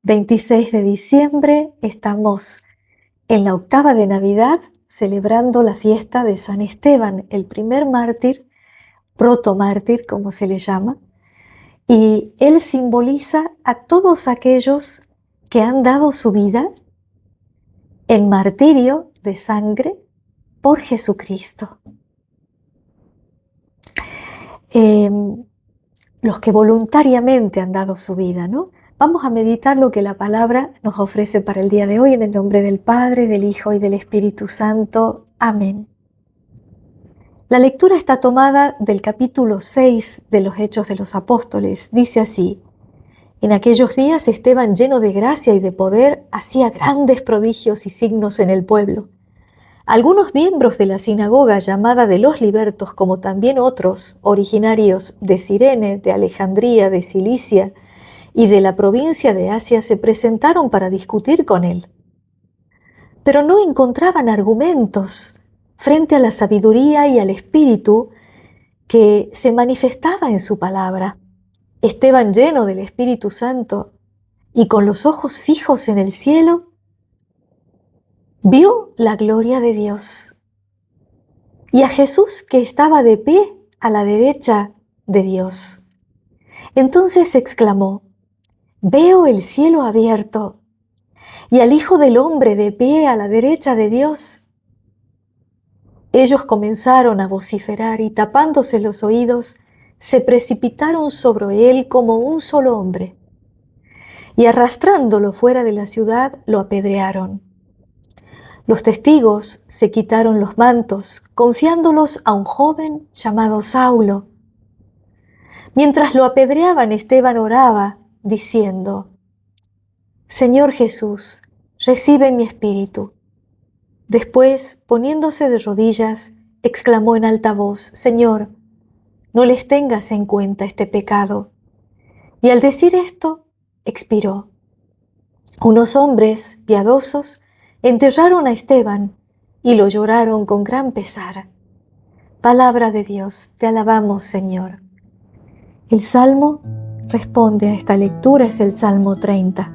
26 de diciembre, estamos en la octava de Navidad, celebrando la fiesta de San Esteban, el primer mártir, protomártir, como se le llama, y él simboliza a todos aquellos que han dado su vida en martirio de sangre por Jesucristo. Los que voluntariamente han dado su vida, ¿no? Vamos a meditar lo que la palabra nos ofrece para el día de hoy en el nombre del Padre, del Hijo y del Espíritu Santo. Amén. La lectura está tomada del capítulo 6 de los Hechos de los Apóstoles. Dice así: en aquellos días Esteban, lleno de gracia y de poder, hacía grandes prodigios y signos en el pueblo. Algunos miembros de la sinagoga llamada de los libertos, como también otros, originarios de Cirene, de Alejandría, de Cilicia y de la provincia de Asia, se presentaron para discutir con él. Pero no encontraban argumentos frente a la sabiduría y al espíritu que se manifestaba en su palabra. Esteban, lleno del Espíritu Santo y con los ojos fijos en el cielo, vio la gloria de Dios y a Jesús que estaba de pie a la derecha de Dios. Entonces exclamó: veo el cielo abierto y al Hijo del Hombre de pie a la derecha de Dios. Ellos comenzaron a vociferar y, tapándose los oídos, se precipitaron sobre él como un solo hombre y, arrastrándolo fuera de la ciudad, lo apedrearon. Los testigos se quitaron los mantos, confiándolos a un joven llamado Saulo. Mientras lo apedreaban, Esteban oraba, diciendo: Señor Jesús, recibe mi espíritu. Después, poniéndose de rodillas, exclamó en alta voz: Señor, no les tengas en cuenta este pecado. Y al decir esto, expiró. Unos hombres piadosos enterraron a Esteban y lo lloraron con gran pesar. Palabra de Dios, te alabamos, Señor. El Salmo responde a esta lectura, es el Salmo 30.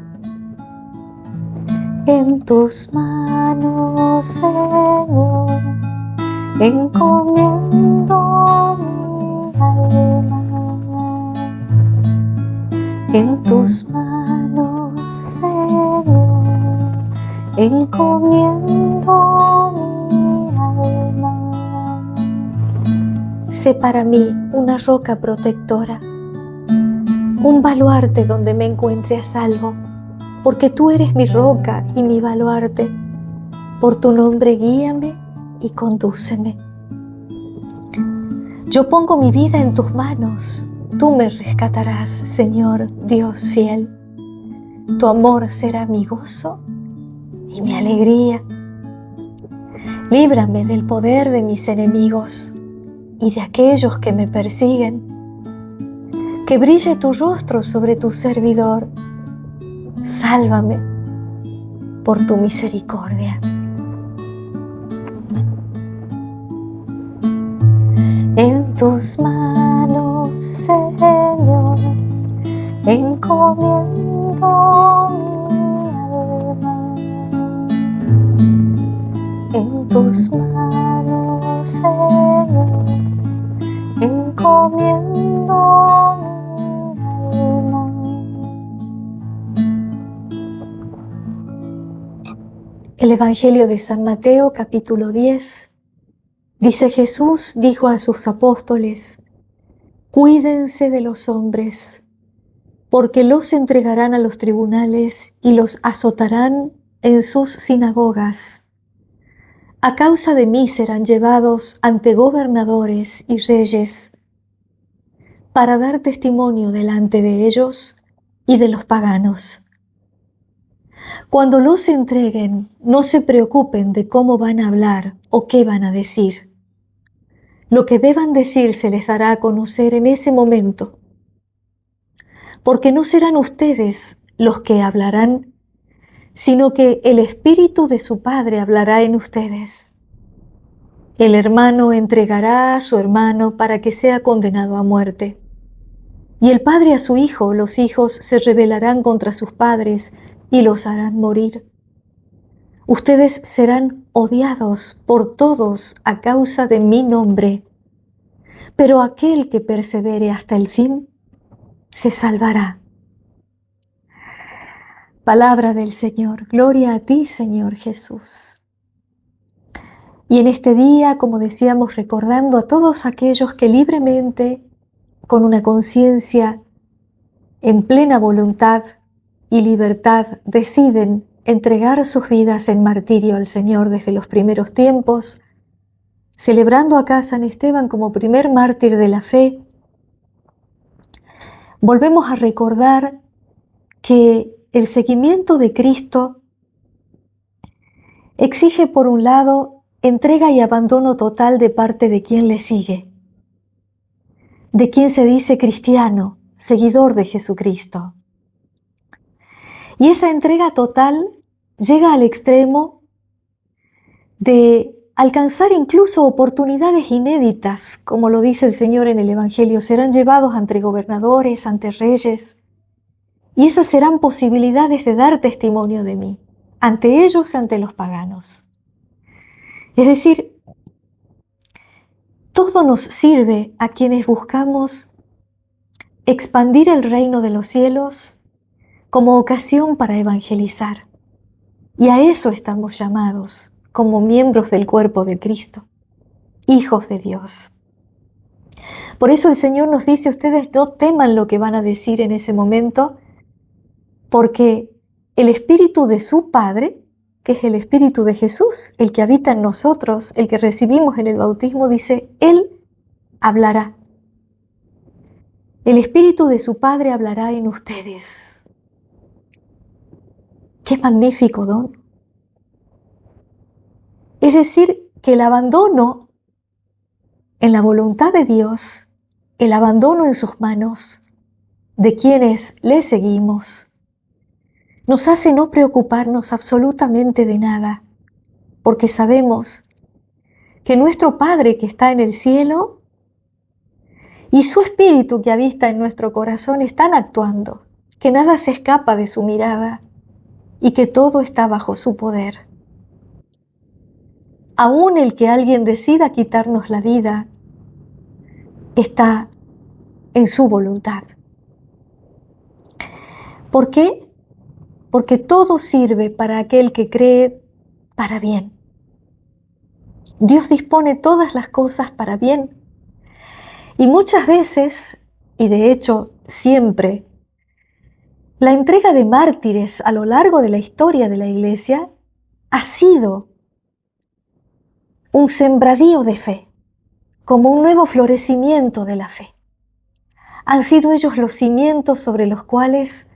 En tus manos, Señor, encomiendo mi alma. En tus manos, Señor, encomiendo mi alma. Sé para mí una roca protectora, un baluarte donde me encuentre a salvo, porque tú eres mi roca y mi baluarte. Por tu nombre guíame y condúceme. Yo pongo mi vida en tus manos, tú me rescatarás, Señor Dios fiel. Tu amor será mi gozo y mi alegría. Líbrame del poder de mis enemigos y de aquellos que me persiguen. Que brille tu rostro sobre tu servidor. Sálvame por tu misericordia. En tus manos, Señor, encomiendo mi alma. En tus manos, Señor, encomiendo mi alma. El Evangelio de San Mateo, capítulo 10. Dice: Jesús dijo a sus apóstoles: cuídense de los hombres, porque los entregarán a los tribunales y los azotarán en sus sinagogas. A causa de mí serán llevados ante gobernadores y reyes, para dar testimonio delante de ellos y de los paganos. Cuando los entreguen, no se preocupen de cómo van a hablar o qué van a decir. Lo que deban decir se les dará a conocer en ese momento, porque no serán ustedes los que hablarán, sino que el Espíritu de su Padre hablará en ustedes. El hermano entregará a su hermano para que sea condenado a muerte, Y el padre a su hijo, los hijos se rebelarán contra sus padres y los harán morir. Ustedes serán odiados por todos a causa de mi nombre, pero aquel que persevere hasta el fin se salvará. Palabra del Señor. Gloria a ti, Señor Jesús. Y en este día, como decíamos, recordando a todos aquellos que libremente, con una conciencia en plena voluntad y libertad, deciden entregar sus vidas en martirio al Señor desde los primeros tiempos, celebrando acá a San Esteban como primer mártir de la fe, volvemos a recordar que el seguimiento de Cristo exige, por un lado, entrega y abandono total de parte de quien le sigue, de quien se dice cristiano, seguidor de Jesucristo. Y esa entrega total llega al extremo de alcanzar incluso oportunidades inéditas, como lo dice el Señor en el Evangelio. Serán llevados ante gobernadores, ante reyes, y esas serán posibilidades de dar testimonio de mí, ante ellos, ante los paganos. Es decir, todo nos sirve a quienes buscamos expandir el reino de los cielos como ocasión para evangelizar. Y a eso estamos llamados como miembros del cuerpo de Cristo, hijos de Dios. Por eso el Señor nos dice: ustedes no teman lo que van a decir en ese momento, porque el Espíritu de su Padre, que es el Espíritu de Jesús, el que habita en nosotros, el que recibimos en el bautismo, dice, Él hablará. El Espíritu de su Padre hablará en ustedes. ¡Qué magnífico don! Es decir, que el abandono en la voluntad de Dios, el abandono en sus manos de quienes le seguimos, nos hace no preocuparnos absolutamente de nada, porque sabemos que nuestro Padre que está en el cielo y su Espíritu que habita en nuestro corazón están actuando, que nada se escapa de su mirada y que todo está bajo su poder. Aún el que alguien decida quitarnos la vida está en su voluntad. ¿Por qué? Porque todo sirve para aquel que cree para bien. Dios dispone todas las cosas para bien. Y muchas veces, y de hecho siempre, la entrega de mártires a lo largo de la historia de la Iglesia ha sido un sembradío de fe, como un nuevo florecimiento de la fe. Han sido ellos los cimientos sobre los cuales,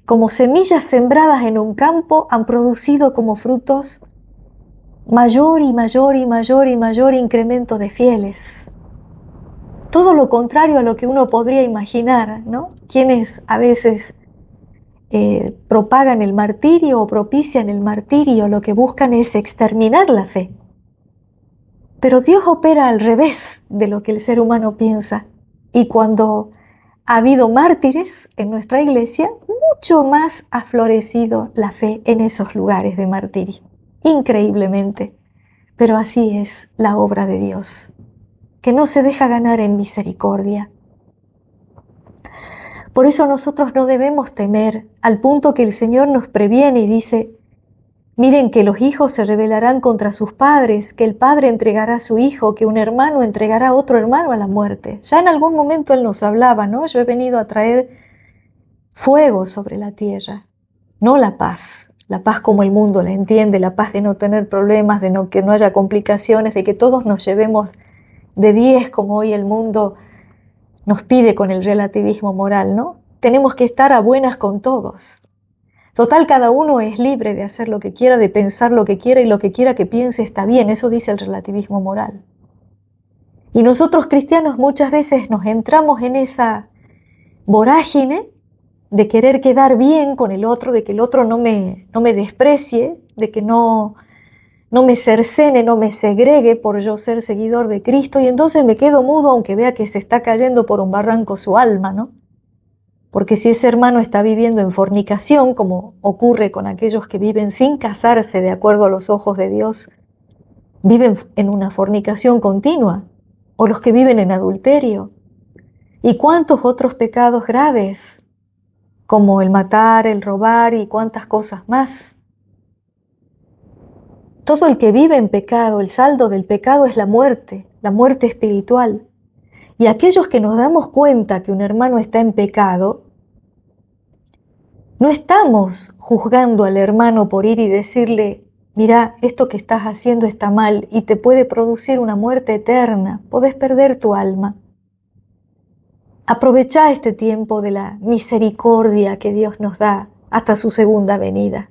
como semillas sembradas en un campo, han producido como frutos mayor y mayor y mayor y mayor incremento de fieles. Todo lo contrario a lo que uno podría imaginar, ¿no? Quienes a veces propagan el martirio o propician el martirio, lo que buscan es exterminar la fe. Pero Dios opera al revés de lo que el ser humano piensa. Y cuando ha habido mártires en nuestra iglesia, mucho más ha florecido la fe en esos lugares de martirio. Increíblemente. Pero así es la obra de Dios, que no se deja ganar en misericordia. Por eso nosotros no debemos temer, al punto que el Señor nos previene y dice, miren que los hijos se rebelarán contra sus padres, que el padre entregará a su hijo, que un hermano entregará a otro hermano a la muerte. Ya en algún momento Él nos hablaba, ¿no? Yo he venido a traer fuego sobre la tierra, no la paz como el mundo la entiende, la paz de no tener problemas, de que no haya complicaciones, de que todos nos llevemos de 10 como hoy el mundo nos pide con el relativismo moral, ¿no? Tenemos que estar a buenas con todos. Total, cada uno es libre de hacer lo que quiera, de pensar lo que quiera y lo que quiera que piense está bien, eso dice el relativismo moral. Y nosotros cristianos muchas veces nos entramos en esa vorágine de querer quedar bien con el otro, de que el otro no me desprecie, de que no no me cercene, no me segregue por yo ser seguidor de Cristo, y entonces me quedo mudo aunque vea que se está cayendo por un barranco su alma, ¿no? Porque si ese hermano está viviendo en fornicación, como ocurre con aquellos que viven sin casarse de acuerdo a los ojos de Dios, viven en una fornicación continua, o los que viven en adulterio, y cuántos otros pecados graves, como el matar, el robar y cuántas cosas más. Todo el que vive en pecado, el saldo del pecado es la muerte espiritual. Y aquellos que nos damos cuenta que un hermano está en pecado, no estamos juzgando al hermano por ir y decirle, mira, esto que estás haciendo está mal y te puede producir una muerte eterna, podés perder tu alma. Aprovechá este tiempo de la misericordia que Dios nos da hasta su segunda venida.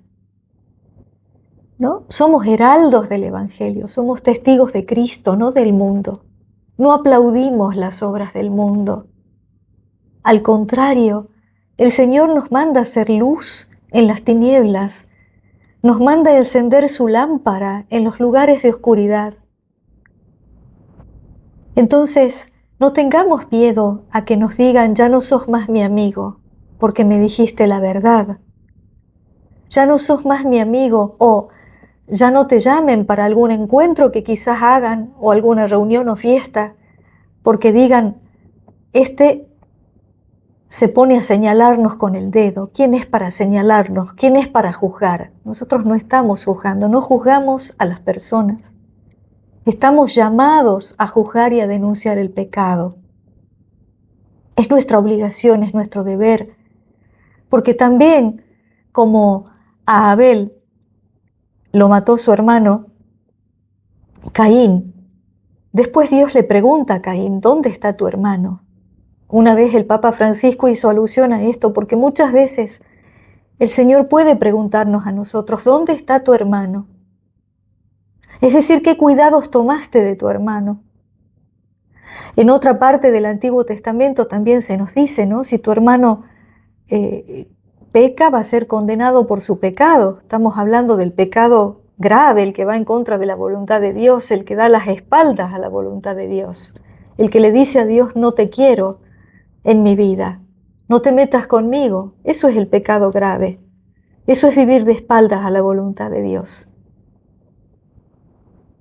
¿No? Somos heraldos del Evangelio, somos testigos de Cristo, no del mundo. No aplaudimos las obras del mundo. Al contrario, el Señor nos manda a hacer luz en las tinieblas, nos manda a encender su lámpara en los lugares de oscuridad. Entonces, no tengamos miedo a que nos digan, ya no sos más mi amigo, porque me dijiste la verdad. Ya no sos más mi amigo, o ya no te llamen para algún encuentro que quizás hagan, o alguna reunión o fiesta, porque digan, este se pone a señalarnos con el dedo. ¿Quién es para señalarnos? ¿Quién es para juzgar? Nosotros no estamos juzgando, no juzgamos a las personas. Estamos llamados a juzgar y a denunciar el pecado. Es nuestra obligación, es nuestro deber, porque también como a Abel lo mató su hermano Caín, después Dios le pregunta a Caín, ¿dónde está tu hermano? Una vez el Papa Francisco hizo alusión a esto, porque muchas veces el Señor puede preguntarnos a nosotros, ¿dónde está tu hermano? Es decir, ¿qué cuidados tomaste de tu hermano? En otra parte del Antiguo Testamento también se nos dice, ¿no? Si tu hermano peca, va a ser condenado por su pecado. Estamos hablando del pecado grave, el que va en contra de la voluntad de Dios, el que da las espaldas a la voluntad de Dios, el que le dice a Dios, no te quiero en mi vida, no te metas conmigo. Eso es el pecado grave. Eso es vivir de espaldas a la voluntad de Dios.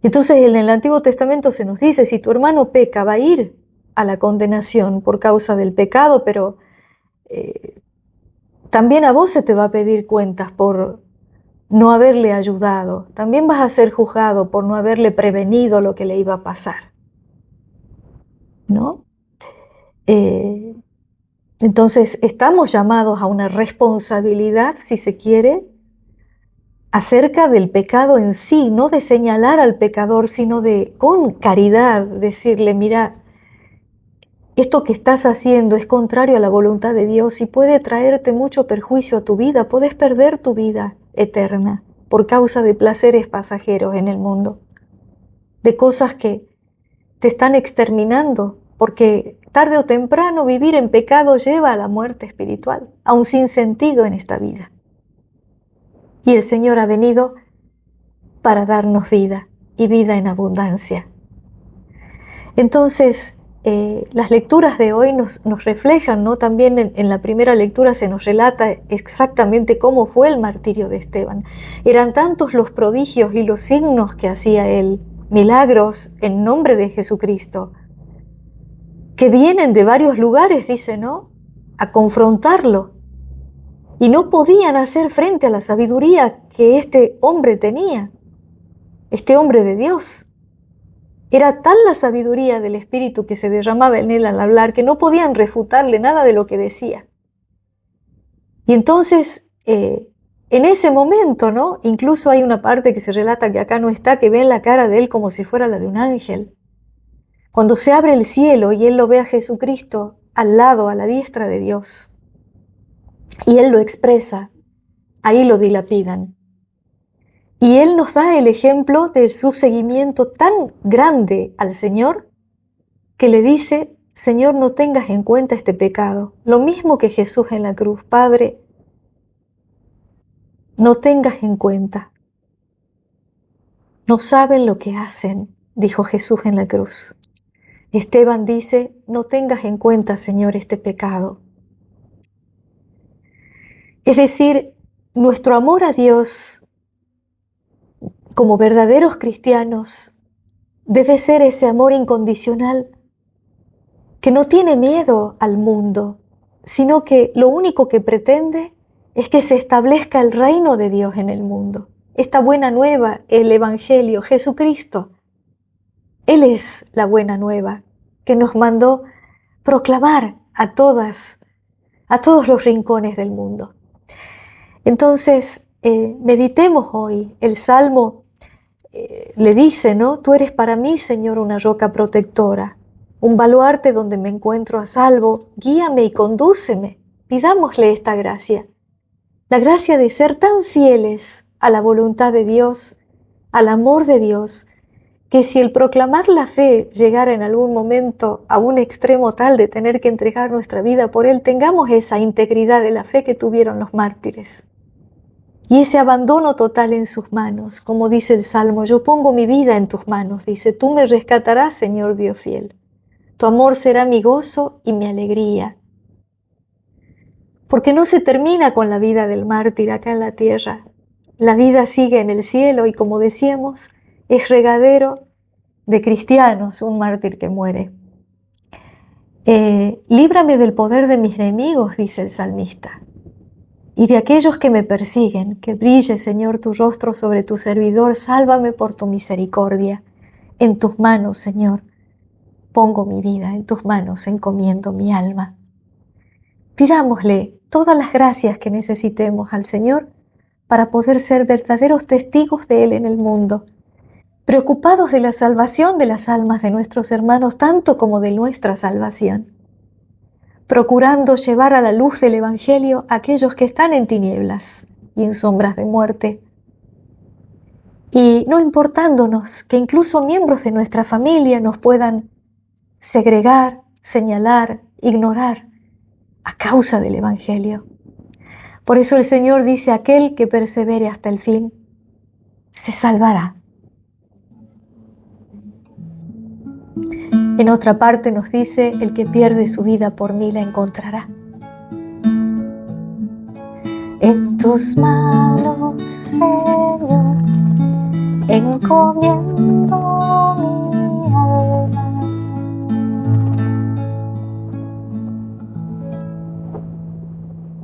Entonces en el Antiguo Testamento se nos dice, si tu hermano peca, va a ir a la condenación por causa del pecado, pero también a vos se te va a pedir cuentas por no haberle ayudado. También vas a ser juzgado por no haberle prevenido lo que le iba a pasar, ¿no? Entonces estamos llamados a una responsabilidad, si se quiere, acerca del pecado en sí, no de señalar al pecador, sino de, con caridad, decirle, mira, esto que estás haciendo es contrario a la voluntad de Dios y puede traerte mucho perjuicio a tu vida, puedes perder tu vida eterna por causa de placeres pasajeros en el mundo, de cosas que te están exterminando, porque tarde o temprano vivir en pecado lleva a la muerte espiritual, a un sinsentido en esta vida. Y el Señor ha venido para darnos vida y vida en abundancia. Entonces, las lecturas de hoy nos reflejan, ¿no? También en la primera lectura se nos relata exactamente cómo fue el martirio de Esteban. Eran tantos los prodigios y los signos que hacía él, milagros en nombre de Jesucristo, que vienen de varios lugares, dice, ¿no? A confrontarlo. Y no podían hacer frente a la sabiduría que este hombre tenía, este hombre de Dios. Era tal la sabiduría del Espíritu que se derramaba en él al hablar que no podían refutarle nada de lo que decía. Y entonces, en ese momento, ¿no? Incluso hay una parte que se relata que acá no está, que ven la cara de él como si fuera la de un ángel. Cuando se abre el cielo y él lo ve a Jesucristo al lado, a la diestra de Dios, y él lo expresa, ahí lo dilapidan. Y él nos da el ejemplo de su seguimiento tan grande al Señor, que le dice, Señor, no tengas en cuenta este pecado. Lo mismo que Jesús en la cruz, Padre, no tengas en cuenta No saben lo que hacen, dijo Jesús en la cruz. Esteban dice, no tengas en cuenta, Señor, este pecado. Es decir, nuestro amor a Dios como verdaderos cristianos debe ser ese amor incondicional que no tiene miedo al mundo, sino que lo único que pretende es que se establezca el reino de Dios en el mundo. Esta buena nueva, el Evangelio, Jesucristo, Él es la buena nueva que nos mandó proclamar a todos los rincones del mundo. Entonces, meditemos hoy. El Salmo le dice, ¿no? Tú eres para mí, Señor, una roca protectora, un baluarte donde me encuentro a salvo. Guíame y condúceme. Pidámosle esta gracia. La gracia de ser tan fieles a la voluntad de Dios, al amor de Dios, que si el proclamar la fe llegara en algún momento a un extremo tal de tener que entregar nuestra vida por Él, tengamos esa integridad de la fe que tuvieron los mártires. Y ese abandono total en sus manos, como dice el Salmo, yo pongo mi vida en tus manos, dice, tú me rescatarás, Señor Dios fiel. Tu amor será mi gozo y mi alegría. Porque no se termina con la vida del mártir acá en la tierra. La vida sigue en el cielo y, como decíamos, es regadero de cristianos, un mártir que muere. Líbrame del poder de mis enemigos, dice el salmista, y de aquellos que me persiguen. Que brille, Señor, tu rostro sobre tu servidor. Sálvame por tu misericordia. En tus manos, Señor, pongo mi vida. En tus manos encomiendo mi alma. Pidámosle todas las gracias que necesitemos al Señor para poder ser verdaderos testigos de Él en el mundo, preocupados de la salvación de las almas de nuestros hermanos, tanto como de nuestra salvación, procurando llevar a la luz del Evangelio a aquellos que están en tinieblas y en sombras de muerte, y no importándonos que incluso miembros de nuestra familia nos puedan segregar, señalar, ignorar a causa del Evangelio. Por eso el Señor dice, aquel que persevere hasta el fin, se salvará. En otra parte nos dice, el que pierde su vida por mí la encontrará. En tus manos, Señor, encomiendo mi alma.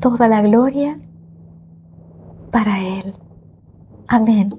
Toda la gloria para Él. Amén.